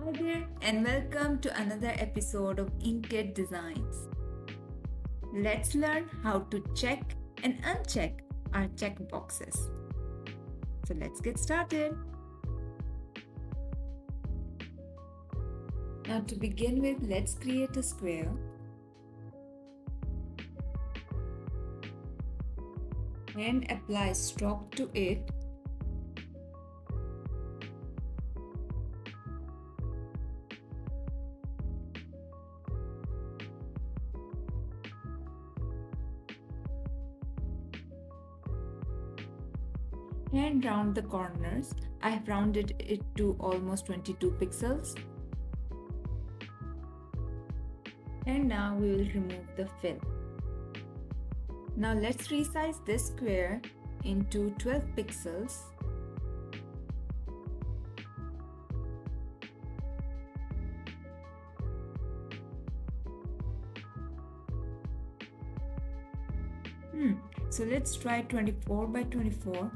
Hi there, and welcome to another episode of inkitdesigns. Let's learn how to check and uncheck our checkboxes. So let's get started. Now, to begin with, let's create a square. And apply stroke to it. And round the corners. I have rounded it to almost 22 pixels. And now we will remove the fill. Now let's resize this square into 12 pixels. So let's try 24 by 24.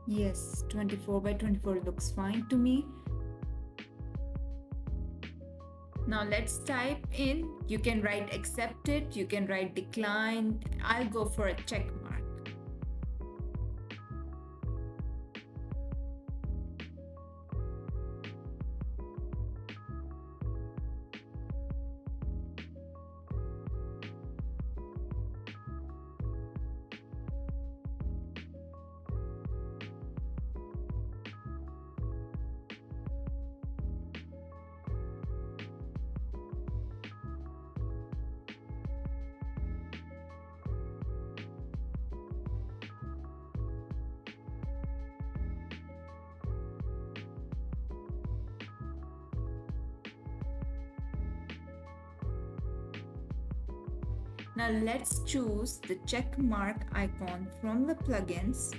Yes, 24 by 24 looks fine to me. Now let's type in. You can write accepted, you can write decline. I'll go for a check mark. Now let's choose the check mark icon from the plugins.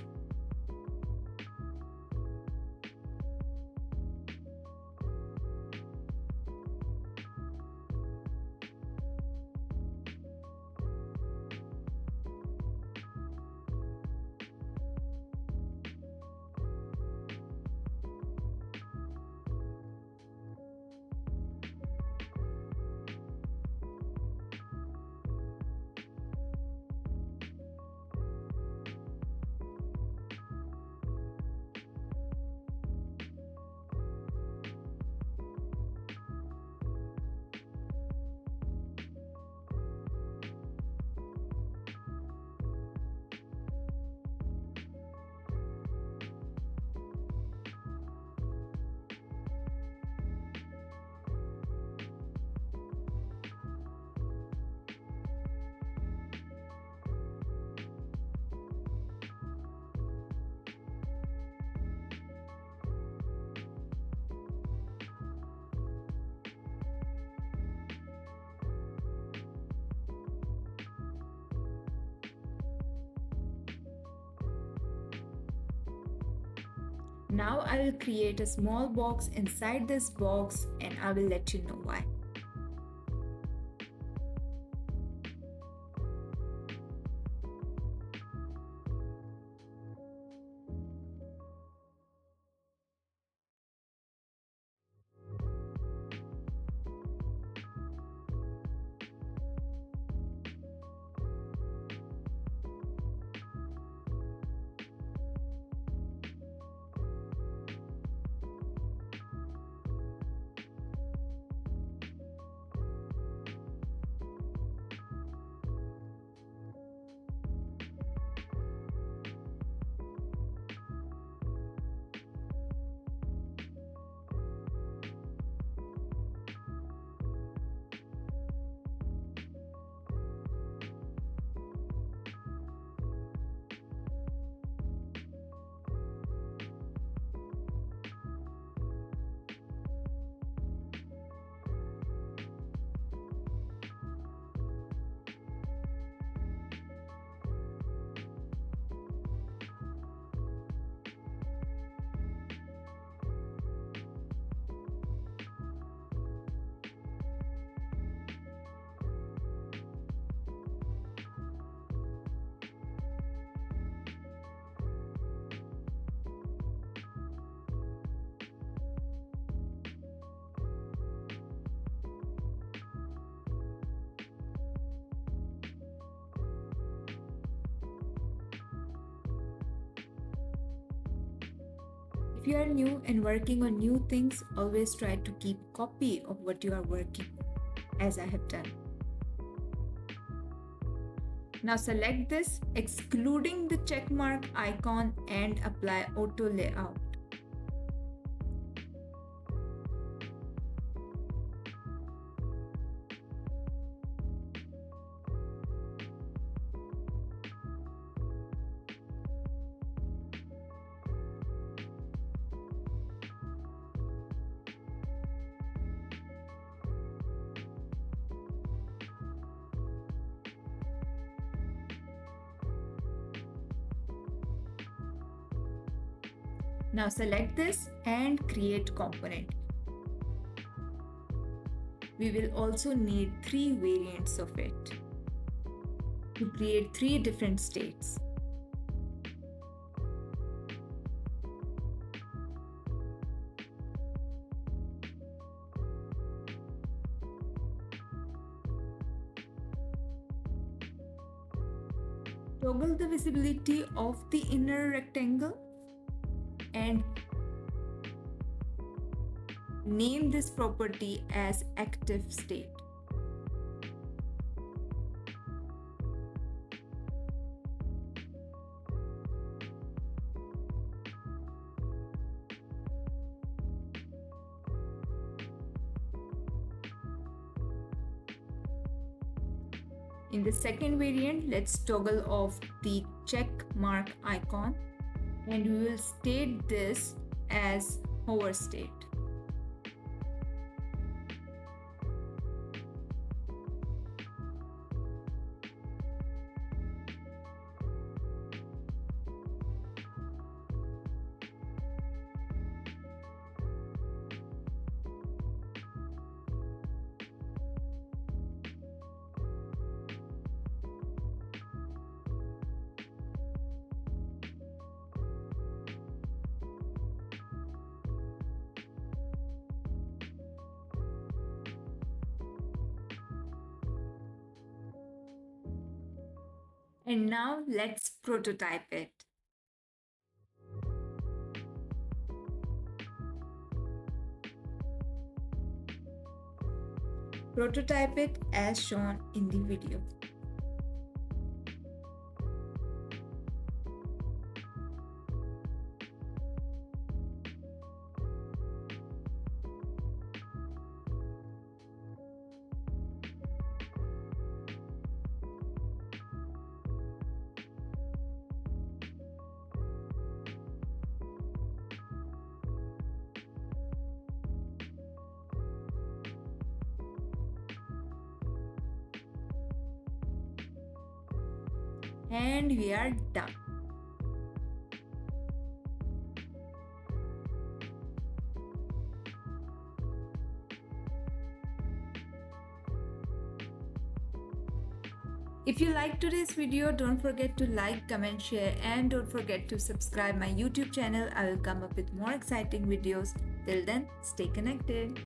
Now I will create a small box inside this box and I will let you know why. you are new and working on new things, always try to keep copy of what you are working, as I have done. Now select this, excluding the check mark icon, and apply auto layout. Now select this and create component. We will also need 3 variants of it to create 3 different states. Toggle the visibility of the inner rectangle and name this property as active state. In the second variant, let's toggle off the check mark icon and we will state this as hover state. And now let's prototype it. Prototype it as shown in the video. And we are done. If you liked today's video, don't forget to like, comment, share, and don't forget to subscribe my YouTube channel. I will come up with more exciting videos. Till then, stay connected.